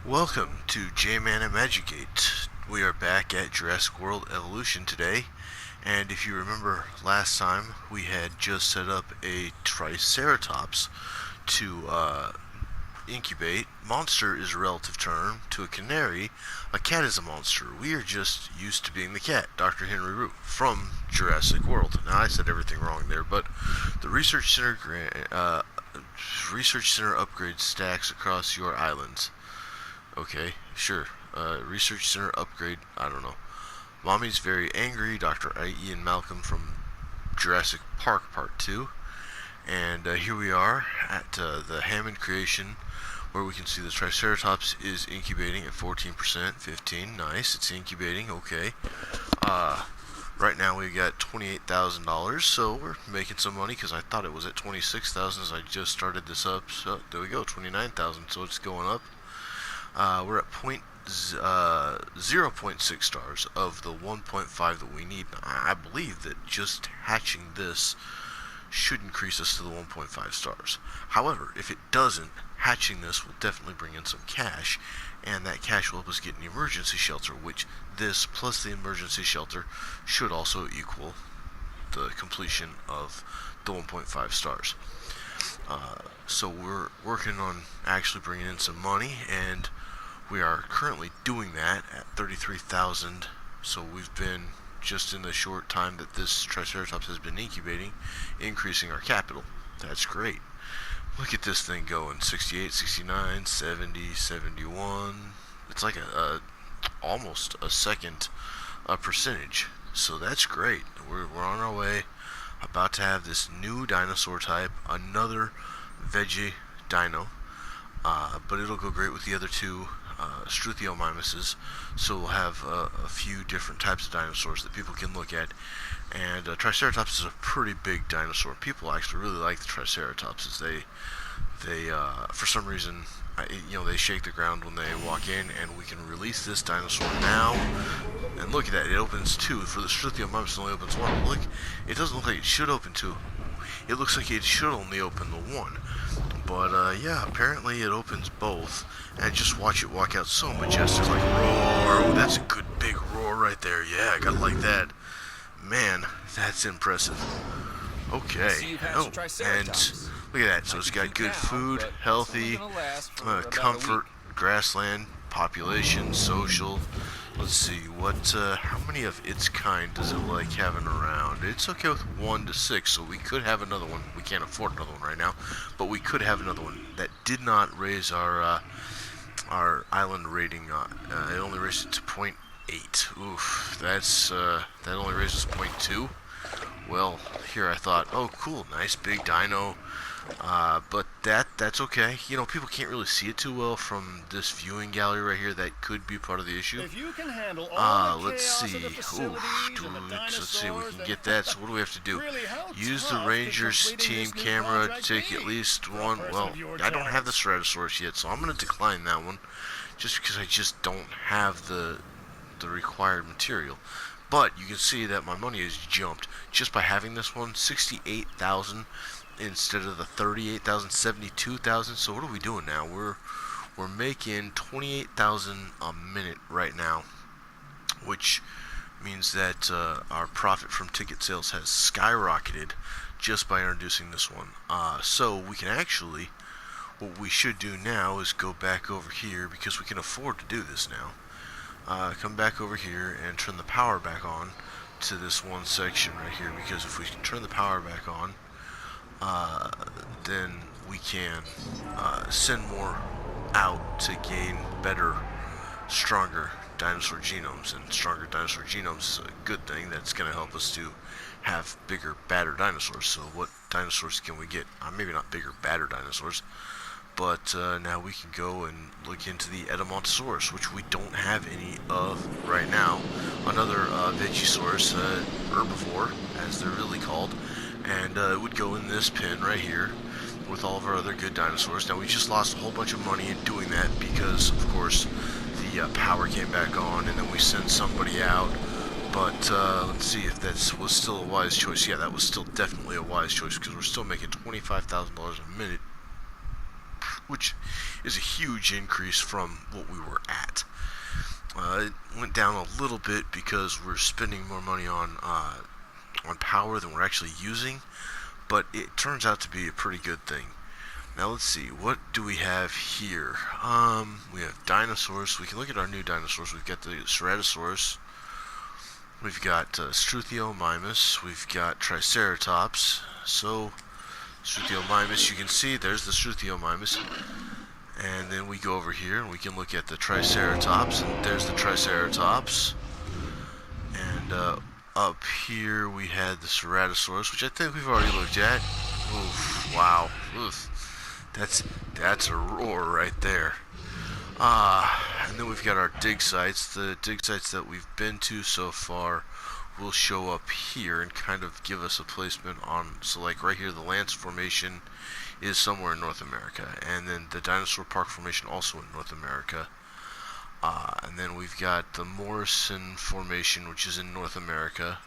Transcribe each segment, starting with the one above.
Welcome to Jman and Magicate. We are back at Jurassic World Evolution today, and if you remember last time, we had just set up a Triceratops to incubate. Monster is a relative term. To a canary, a cat is a monster. We are just used to being the cat, Dr. Henry Root, from Jurassic World. Now, I said everything wrong there, but the Research Center upgrade stacks across your islands. Okay, sure. Research Center upgrade, I don't know. Mommy's very angry, Dr. Ian Malcolm from Jurassic Park Part 2. And here we are at the Hammond creation, where we can see the Triceratops is incubating at 14%, 15, nice, it's incubating, okay. Right now we got $28,000, so we're making some money, because I thought it was at $26,000 as I just started this up, so there we go, $29,000, so it's going up. We're at 0.6 stars of the 1.5 that we need. I believe that just hatching this should increase us to the 1.5 stars. However, if it doesn't, hatching this will definitely bring in some cash, and that cash will help us get an emergency shelter, which this plus the emergency shelter should also equal the completion of the 1.5 stars. So we're working on actually bringing in some money, and we are currently doing that at 33,000. So we've been, just in the short time that this Triceratops has been incubating, increasing our capital. That's great. Look at this thing going, 68, 69, 70, 71. It's like almost a second percentage. So that's great. We're on our way. About to have this new dinosaur type, another veggie dino, but it'll go great with the other two Struthiomimuses, so we'll have a few different types of dinosaurs that people can look at. And Triceratops is a pretty big dinosaur. People actually really like the Triceratops, as they for some reason, they shake the ground when they walk in, and we can release this dinosaur now. And look at that, it opens two. For the Struthiomimus, it only opens one. Look, it doesn't look like it should open two. It looks like it should only open the one. But, yeah, apparently it opens both. And just watch it walk out, so majestic, like, roar. Oh, that's a good big roar right there. Yeah, I gotta like that. Man, that's impressive. Okay. Oh, and look at that. So it's got good food, healthy, comfort, grassland, population, social. Let's see, how many of its kind does it like having around? It's okay with 1 to 6, so we could have another one. We can't afford another one right now, but we could have another one. That did not raise our island rating. It only raised it to 0.8. Oof, that only raises 0.2. Well, here I thought, oh cool, nice big dino. But that's okay. People can't really see it too well from this viewing gallery right here. That could be part of the issue. If you can handle all the Let's see. Let's See if we can get that. So what do we have to do? Use the Rangers team camera to take at least one. Well, I don't have the Ceratosaurus yet, so I'm going to decline that one, just because I just don't have the required material. But you can see that my money has jumped just by having this one. 68,000 instead of the 38,000, 72,000. So what are we doing now? We're making 28,000 a minute right now, which means that our profit from ticket sales has skyrocketed just by introducing this one. So we can actually, what we should do now is go back over here, because we can afford to do this now. Come back over here and turn the power back on to this one section right here, because if we turn the power back on, then we can send more out to gain better, stronger dinosaur genomes. And stronger dinosaur genomes is a good thing. That's going to help us to have bigger, badder dinosaurs. So what dinosaurs can we get? Maybe not bigger, badder dinosaurs, but now we can go and look into the Edmontosaurus, which we don't have any of right now. Another Vegisaurus, herbivore, as they're really called, and it would go in this pen right here with all of our other good dinosaurs. Now we just lost a whole bunch of money in doing that, because of course the power came back on, and then we sent somebody out. But let's see if that was still a wise choice. Yeah, that was still definitely a wise choice, because we're still making $25,000 a minute. which is a huge increase from what we were at. It went down a little bit because we're spending more money on power than we're actually using, but it turns out to be a pretty good thing. Now let's see, what do we have here? We have dinosaurs. We can look at our new dinosaurs. We've got the Ceratosaurus. We've got Struthiomimus. We've got Triceratops. So, Struthiomimus, you can see there's the Struthiomimus. And then we go over here and we can look at the Triceratops, and there's the Triceratops. And up here we had the Ceratosaurus, which I think we've already looked at. Oof, wow. Oof. That's a roar right there. And then we've got our dig sites. The dig sites that we've been to so far will show up here and kind of give us a placement on, so like right here, the Lance Formation is somewhere in North America, and then the Dinosaur Park Formation also in North America. And then we've got the Morrison Formation, which is in North America.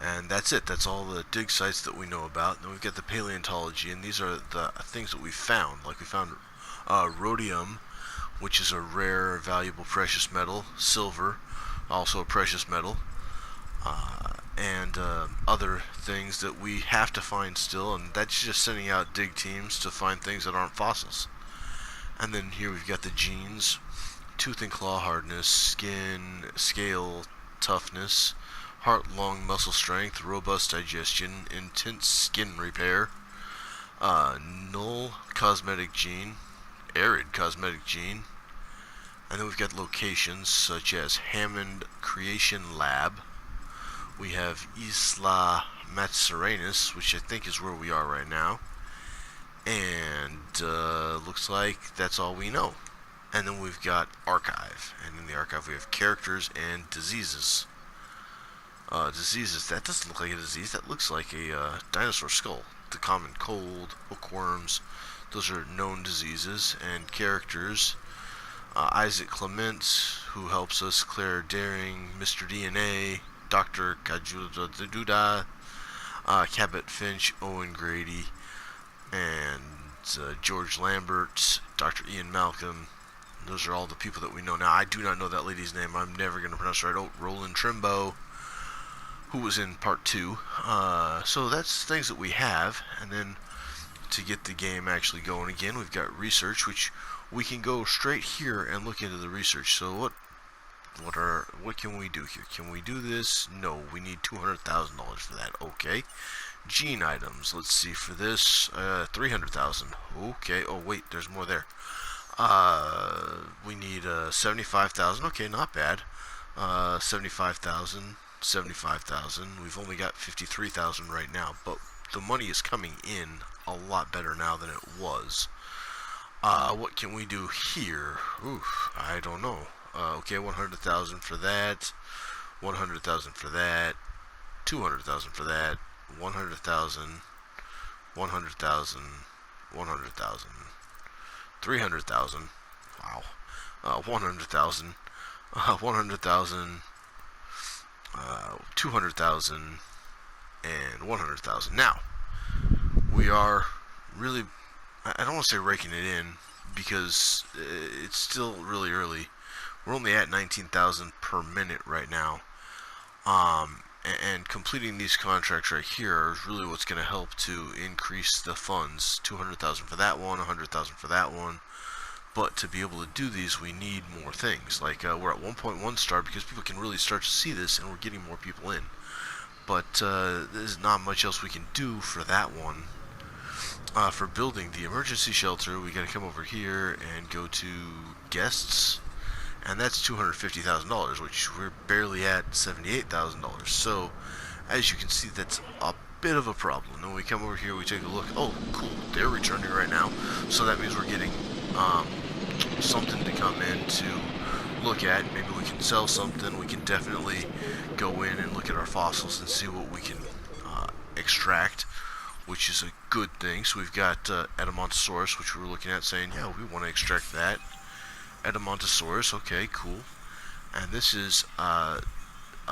And that's it. That's all the dig sites that we know about. Then we've got the paleontology, and these are the things that we found. Like we found rhodium, which is a rare, valuable, precious metal. Silver, also a precious metal. And other things that we have to find still, and that's just sending out dig teams to find things that aren't fossils. And then here we've got the genes: tooth and claw hardness, skin, scale toughness, heart, lung, muscle strength, robust digestion, intense skin repair, null cosmetic gene, arid cosmetic gene. And then we've got locations such as Hammond Creation Lab. We have Isla Matsuranus, which I think is where we are right now. And looks like that's all we know. And then we've got archive. And in the archive we have characters and diseases. Diseases, that doesn't look like a disease. That looks like a dinosaur skull. The common cold, hookworms, those are known diseases. And characters, Isaac Clement, who helps us, Claire Daring, Mr. DNA, Dr. Kajuda, Cabot Finch, Owen Grady, and George Lambert, Dr. Ian Malcolm. Those are all the people that we know. Now, I do not know that lady's name. I'm never going to pronounce it right. Oh, Roland Trimbo, who was in part 2. So that's things that we have. And then to get the game actually going again, we've got research, which we can go straight here and look into the research. So what can we do here? Can we do this? No, we need $200,000 for that. Okay. Gene items. Let's see, for this, 300,000. Okay. Oh wait, there's more there. We need 75,000. Okay, not bad. 75,000, 75,000. We've only got 53,000 right now, but the money is coming in a lot better now than it was. What can we do here? Oof, I don't know. Okay, 100,000 for that. 100,000 for that. 200,000 for that. 100,000. 100,000. 100,000. 300,000. Wow. 100,000. 100,000. 200,000. And 100,000. Now, we are really, I don't want to say raking it in, because it's still really early. We're only at 19,000 per minute right now. And completing these contracts right here is really what's going to help to increase the funds. 200,000 for that one, 100,000 for that one. But to be able to do these, we need more things. Like we're at 1.1 star because people can really start to see this, and we're getting more people in. But there's not much else we can do for that one. For building the emergency shelter, we got to come over here and go to guests. And that's $250,000, which we're barely at $78,000. So, as you can see, that's a bit of a problem. Then we come over here, we take a look. Oh, cool, they're returning right now. So that means we're getting something to come in to look at. Maybe we can sell something. We can definitely go in and look at our fossils and see what we can extract, which is a good thing. So we've got Edemontosaurus, which we were looking at, saying, yeah, we want to extract that. Edemontosaurus, okay, cool. And this is a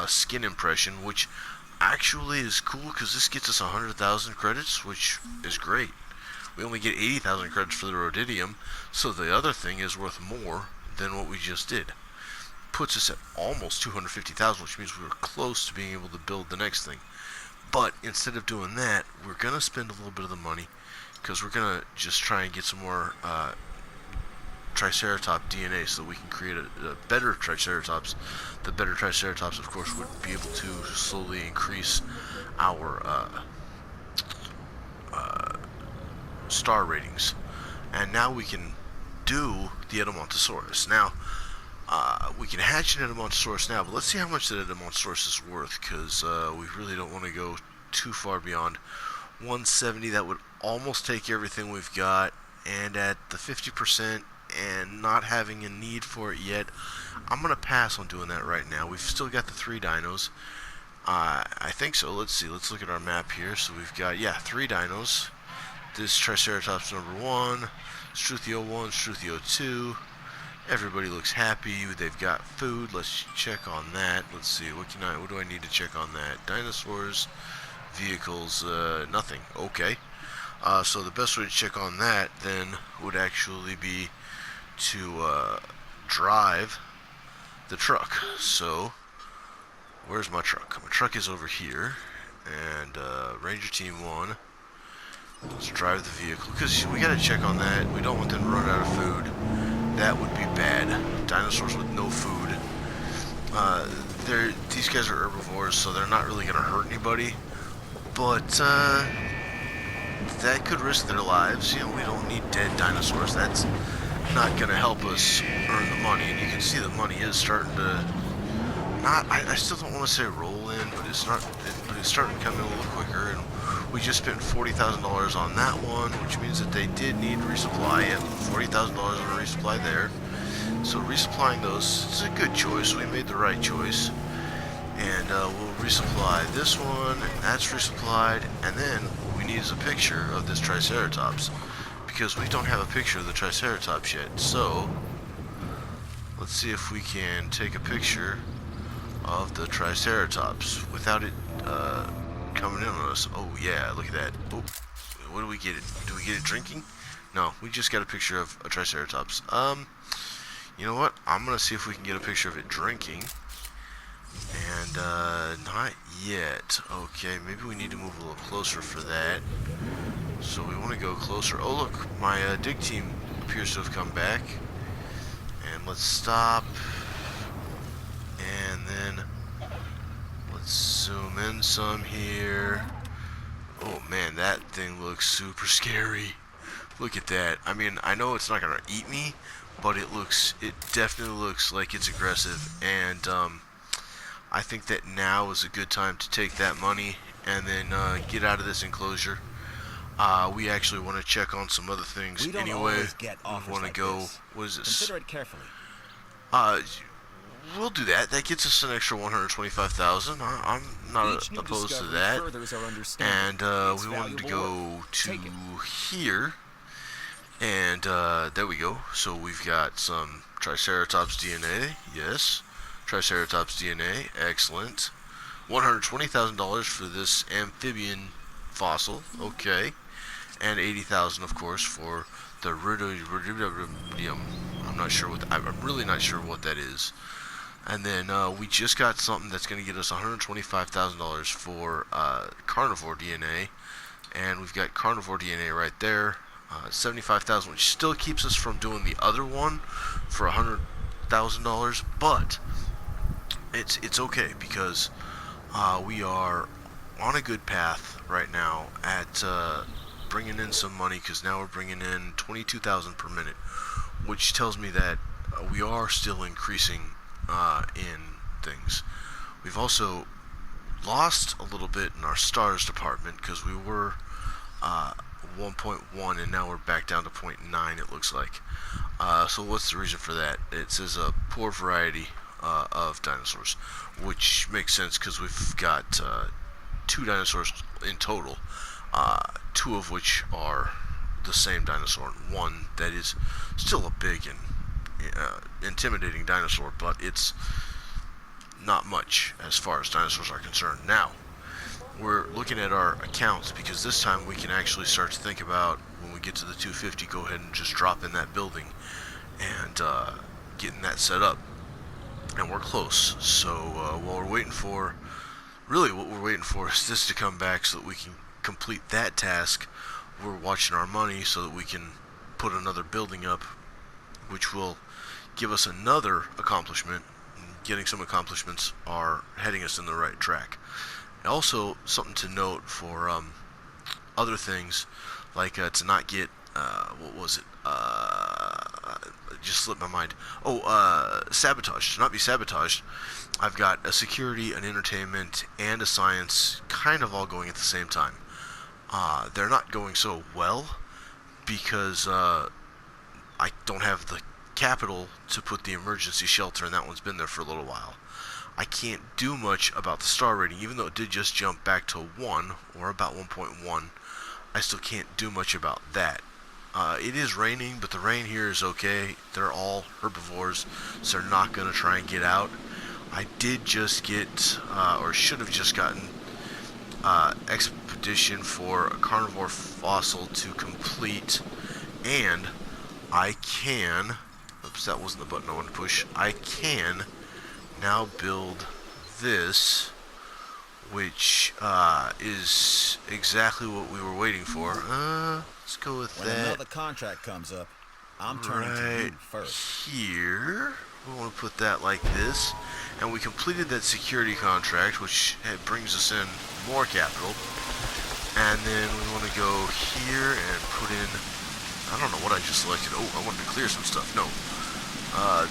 skin impression, which actually is cool because this gets us 100,000 credits, which is great. We only get 80,000 credits for the rhodidium, so the other thing is worth more than what we just did. Puts us at almost 250,000, which means we're close to being able to build the next thing. But instead of doing that, we're going to spend a little bit of the money because we're going to just try and get some more Triceratops DNA so that we can create a better Triceratops. The better Triceratops, of course, would be able to slowly increase our star ratings. And now we can do the Edmontosaurus. Now, we can hatch an Edmontosaurus now, but let's see how much that Edmontosaurus is worth, because we really don't want to go too far beyond 170. That would almost take everything we've got, and at the 50% and not having a need for it yet, I'm going to pass on doing that right now. We've still got the 3 dinos. I think so. Let's see. Let's look at our map here. So we've got, 3 dinos. This Triceratops number 1, Struthio 1, Struthio 2. Everybody looks happy. They've got food. Let's check on that. Let's see. What do I need to check on that? Dinosaurs, vehicles, nothing. Okay. So the best way to check on that then would actually be to drive the truck. So where's my truck? My truck is over here, and Ranger Team 1. Let's drive the vehicle, because we gotta check on that. We don't want them to run out of food. That would be bad. Dinosaurs with no food. These guys are herbivores, so they're not really gonna hurt anybody. But that could risk their lives. We don't need dead dinosaurs. That's not gonna help us earn the money. And you can see the money is starting to I still don't want to say roll in, but it's starting to come in a little quicker. And we just spent $40,000 on that one, which means that they did need resupply. And $40,000 on a resupply there. So resupplying those is a good choice. We made the right choice. And we'll resupply this one, and that's resupplied. And then what we need is a picture of this Triceratops, because we don't have a picture of the Triceratops yet. So let's see if we can take a picture of the Triceratops without it coming in on us. Oh yeah, look at that. Oh, what do we get it? Do we get it drinking? No, we just got a picture of a Triceratops. You know what? I'm gonna see if we can get a picture of it drinking. And not yet. Okay, maybe we need to move a little closer for that. So we want to go closer. Oh look, my dig team appears to have come back. And let's stop. And then let's zoom in some here. Oh man, that thing looks super scary. Look at that. I mean, I know it's not gonna eat me, but it definitely looks like it's aggressive. And I think that now is a good time to take that money and then get out of this enclosure. We actually want to check on some other things anyway. We want to go. What is this? Consider it carefully. We'll do that. That gets us an extra 125,000. I'm not opposed to that. And we wanted to go to here. And there we go. So we've got some Triceratops DNA. Yes. Triceratops DNA. Excellent. $120,000 for this amphibian fossil. Okay. And 80,000, of course, for the rhodidium. I'm really not sure what that is. And then we just got something that's going to get us $125,000 for carnivore DNA. And we've got carnivore DNA right there. 75,000, which still keeps us from doing the other one for $100,000. But it's okay, because we are on a good path right now at bringing in some money, because now we're bringing in 22,000 per minute, which tells me that we are still increasing in things. We've also lost a little bit in our stars department, because we were 1.1 and now we're back down to 0.9, it looks like. So what's the reason for that? It says a poor variety of dinosaurs, which makes sense because we've got 2 dinosaurs in total, 2 of which are the same dinosaur, and 1 that is still a big and intimidating dinosaur, but it's not much as far as dinosaurs are concerned. Now, we're looking at our accounts, because this time we can actually start to think about, when we get to the 250, go ahead and just drop in that building and getting that set up. And we're close. So while we're waiting for, really what we're waiting for is this to come back so that we can complete that task. We're watching our money so that we can put another building up, which will give us another accomplishment. Getting some accomplishments are heading us in the right track. And also, something to note for other things, like to not get, what was it? It just slipped my mind. Sabotage. To not be sabotaged, I've got a security, an entertainment, and a science kind of all going at the same time. They're not going so well because I don't have the capital to put the emergency shelter, and that one's been there for a little while. I can't do much about the star rating, even though it did just jump back to 1, or about 1.1. I still can't do much about that. It is raining, but the rain here is okay. They're all herbivores, so they're not going to try and get out. I did just get, or should have just gotten, expedition for a carnivore fossil to complete, and I can, oops, that wasn't the button I wanted to push, I can now build this, which is exactly what we were waiting for. Let's go with that. When another contract comes up, I'm turning to you first. Here, we want to put that like this, and we completed that security contract, which brings us in more capital. And then we want to go here and put in, I don't know what I just selected. Oh, I wanted to clear some stuff. No.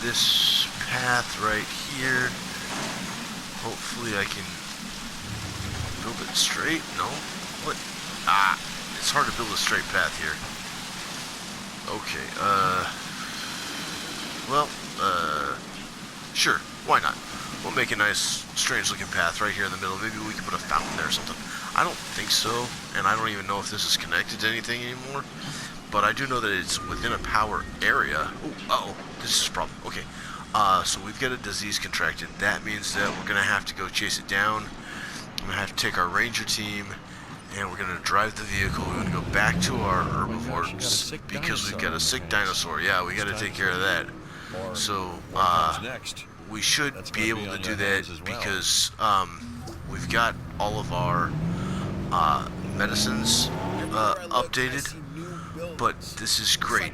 This path right here. Hopefully I can build it straight. No? What? It's hard to build a straight path here. Okay, sure. Why not? We'll make a nice, strange-looking path right here in the middle. Maybe we can put a fountain there or something. I don't think so, and I don't even know if this is connected to anything anymore. But I do know that it's within a power area. Oh, this is a problem. Okay, so we've got a disease contracted. That means that we're gonna have to go chase it down. I'm gonna have to take our ranger team, and we're gonna drive the vehicle. We're gonna go back to our herbivores because we've got a sick dinosaur. Yeah, we gotta take care of that. So we should be able to do that because we've got all of our medicines updated. But this is great.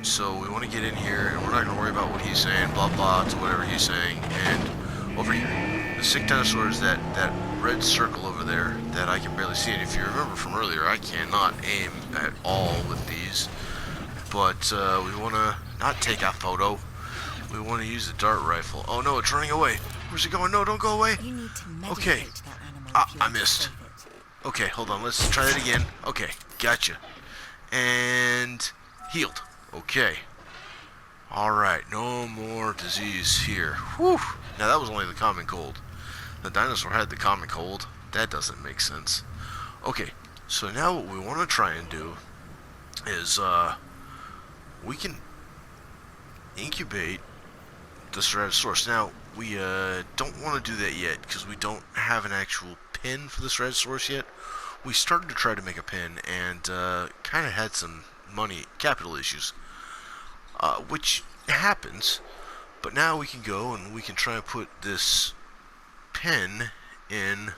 So we want to get in here, and we're not going to worry about what he's saying, blah blah, to whatever he's saying. And over here, the sick dinosaur is that red circle over there that I can barely see. And if you remember from earlier, I cannot aim at all with these. But we want to not take a photo. We want to use the dart rifle. Oh no, it's running away. Where's it going? No, don't go away. Okay. I missed. Okay, hold on. Let's try that again. Okay, gotcha. And healed. Okay. Alright, no more disease here. Whew. Now that was only the common cold. The dinosaur had the common cold. That doesn't make sense. Okay, so now what we want to try and do is we can incubate the Ceratosaurus. Now, we don't want to do that yet because we don't have an actual pin for the Ceratosaurus yet. We started to try to make a pin and kind of had some capital issues, which happens, but now we can go and we can try and put this pin in.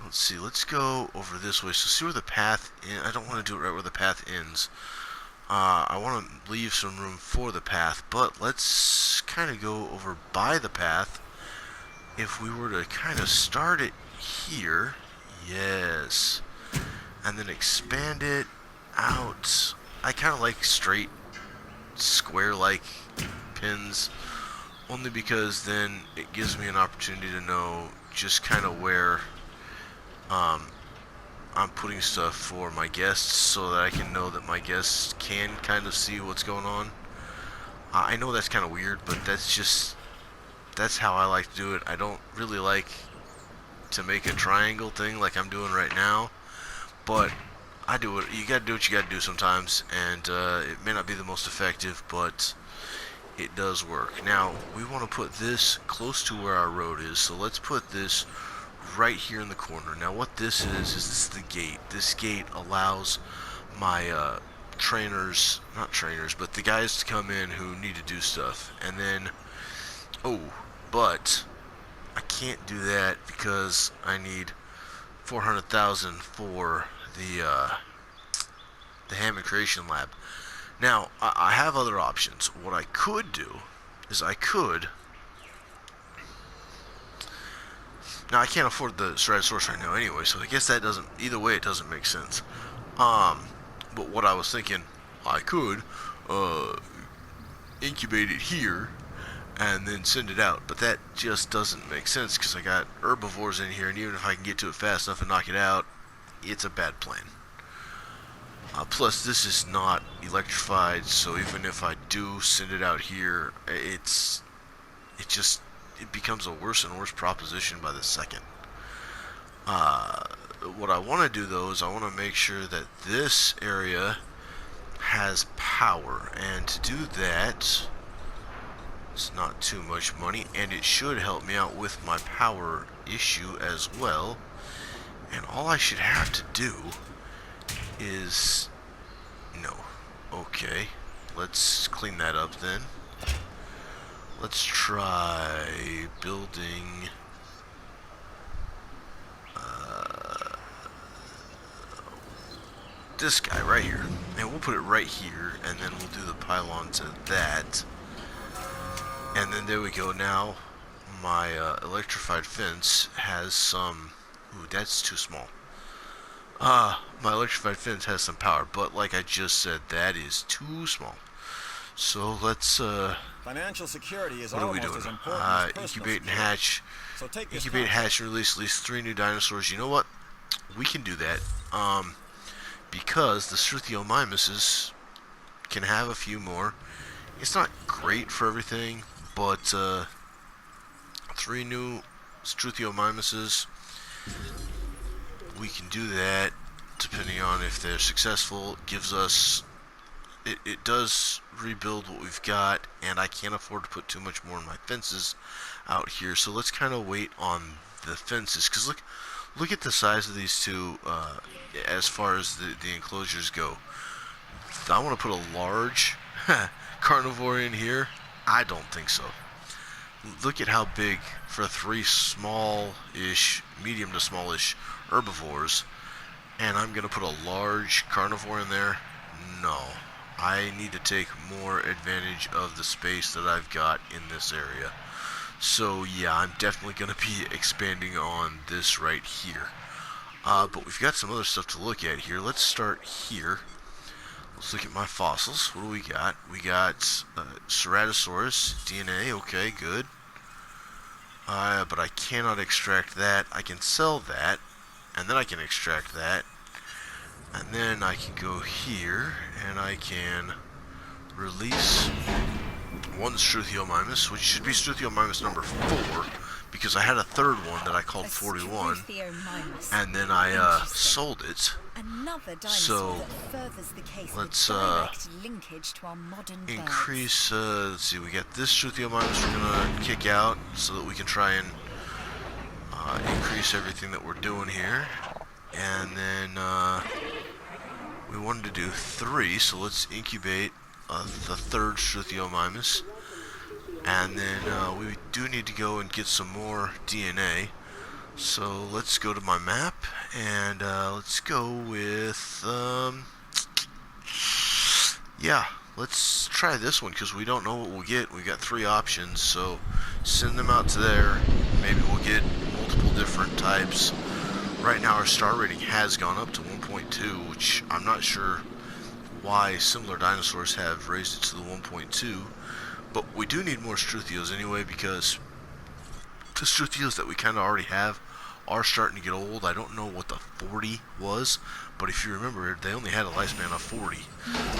Let's see, let's go over this way. So see where the path I don't want to do it right where the path ends. I want to leave some room for the path, but let's kind of go over by the path. If we were to kind of start it here, yes, and then expand it out. I kind of like straight, square-like pins, only because then it gives me an opportunity to know just kind of where I'm putting stuff for my guests, so that I can know that my guests can kind of see what's going on. I know that's kind of weird, but that's how I like to do it. I don't really like to make a triangle thing like I'm doing right now, but I do it. You gotta do what you gotta do sometimes, and it may not be the most effective, but it does work. Now, we want to put this close to where our road is, so let's put this right here in the corner. Now what this is this is the gate. This gate allows my trainers, not trainers, but the guys to come in who need to do stuff. And then, oh, but I can't do that because I need 400,000 for the Hammond Creation Lab. Now, I have other options. What I could do is now I can't afford the Ceratosaurus right now anyway, so I guess that doesn't, either way it doesn't make sense. But what I was thinking, I could incubate it here and then send it out, but that just doesn't make sense because I got herbivores in here, and even if I can get to it fast enough and knock it out, it's a bad plan. Plus, this is not electrified, so even if I do send it out here, it becomes a worse and worse proposition by the second. What I want to do though is I want to make sure that this area has power, and to do that, it's not too much money, and it should help me out with my power issue as well. And all I should have to do is, no, okay, let's clean that up then. Let's try building this guy right here, and we'll put it right here, and then we'll do the pylon to that, and then there we go. Now my electrified fence has some, ooh, that's too small. My electrified fence has some power, but like I just said, that is too small. So let's Financial security is what are we almost doing? as important as personal Incubate and security. hatch. So take this Incubate, concept. hatch, and release at least 3 new dinosaurs. You know what? We can do that. Because the Struthiomimuses can have a few more. It's not great for everything, but 3 new Struthiomimuses, we can do that depending on if they're successful. It gives us, it does rebuild what we've got, and I can't afford to put too much more in my fences out here, so let's kind of wait on the fences, because look at the size of these two as far as the enclosures go. I want to put a large carnivore in here. I don't think so. Look at how big for 3 small-ish, medium to smallish herbivores, and I'm going to put a large carnivore in there. No. I need to take more advantage of the space that I've got in this area. So yeah, I'm definitely going to be expanding on this right here. But we've got some other stuff to look at here. Let's start here. Let's look at my fossils. What do we got? We got Ceratosaurus DNA. Okay, good. But I cannot extract that. I can sell that, and then I can extract that, and then I can go here and I can release 1 Struthiomimus, which should be Struthiomimus number 4, because I had a third one that I called 41, and then I sold it. So let's increase, let's see, we got this Struthiomimus we're going to kick out so that we can try and increase everything that we're doing here. And then we wanted to do 3, so let's incubate the 3rd Struthiomimus. And then we do need to go and get some more DNA. So let's go to my map, and let's go with, yeah, let's try this one, because we don't know what we'll get. We've got 3 options, so send them out to there. Maybe we'll get multiple different types. Right now our star rating has gone up to 1.2, which I'm not sure why similar dinosaurs have raised it to the 1.2. But we do need more Struthios anyway, because the Struthios that we kind of already have are starting to get old. I don't know what the 40 was, but if you remember, they only had a lifespan of 40.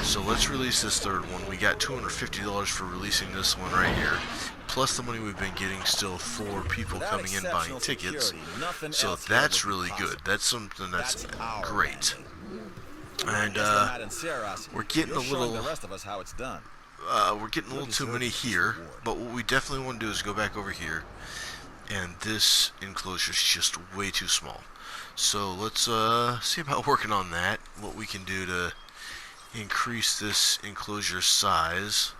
So let's release this 3rd one. We got $250 for releasing this one right here, plus the money we've been getting still for people coming in buying tickets. So that's really good. That's something that's great. And we're getting a little we're getting a little too many here, but what we definitely want to do is go back over here and this enclosure is just way too small. So let's see about working on that, what we can do to increase this enclosure size.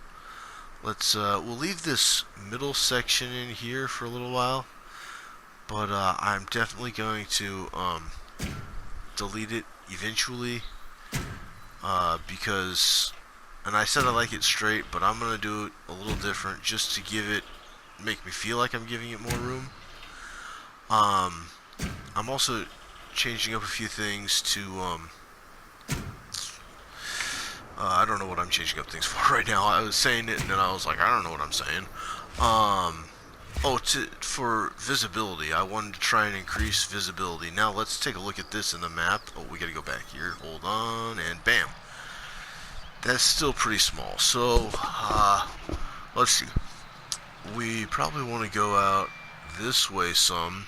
We'll leave this middle section in here for a little while, but I'm definitely going to delete it eventually, because, and I said I like it straight, but I'm gonna do it a little different just to make me feel like I'm giving it more room. I'm also changing up a few things to, I don't know what I'm changing up things for right now. I was saying it and then I was like, I don't know what I'm saying. For visibility, I wanted to try and increase visibility. Now let's take a look at this in the map. Oh, we gotta go back here. Hold on, and bam. That's still pretty small. So, let's see. We probably want to go out this way some,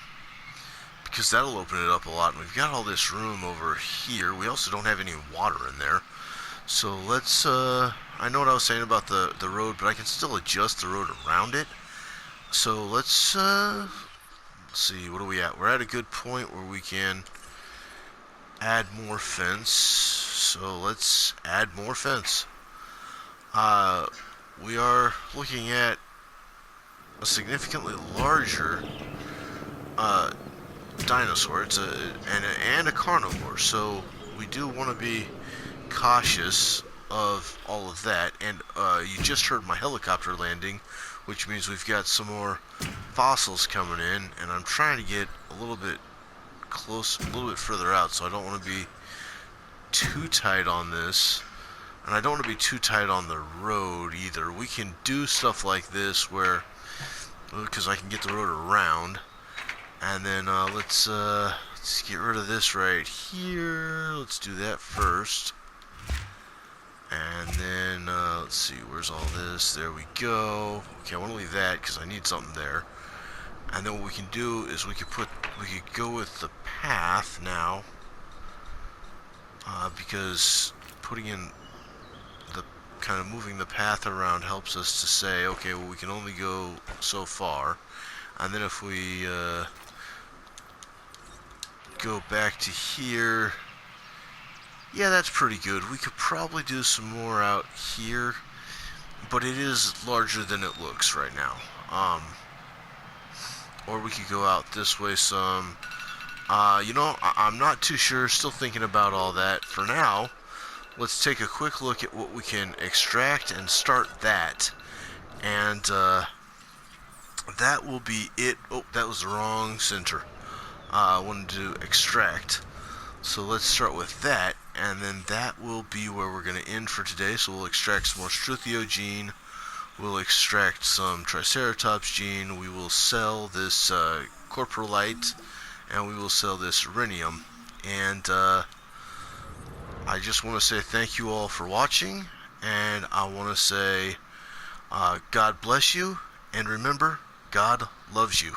because that'll open it up a lot. And we've got all this room over here. We also don't have any water in there. So let's, I know what I was saying about the road, but I can still adjust the road around it. So let's see, what are we at? We're at a good point where we can add more fence. So let's add more fence. We are looking at a significantly larger dinosaur. It's and a carnivore. So we do want to be cautious of all of that. And you just heard my helicopter landing, which means we've got some more fossils coming in, and I'm trying to get a little bit close, a little bit further out, so I don't want to be too tight on this, and I don't want to be too tight on the road either. We can do stuff like this where, because I can get the road around, and then let's get rid of this right here. Let's do that first. And then, let's see, where's all this? There we go. Okay, I want to leave that because I need something there. And then what we can do is we could go with the path now. Because putting in the, kind of moving the path around helps us to say, okay, well, we can only go so far. And then if we go back to here, yeah, that's pretty good. We could probably do some more out here, but it is larger than it looks right now. Or we could go out this way some. I'm not too sure. Still thinking about all that. For now, let's take a quick look at what we can extract and start that. And that will be it. Oh, that was the wrong center. I wanted to extract. So let's start with that, and then that will be where we're going to end for today. So we'll extract some more Struthio gene, we'll extract some Triceratops gene, we will sell this Corporalite, and we will sell this Rhenium. And I just want to say thank you all for watching, and I want to say God bless you, and remember, God loves you.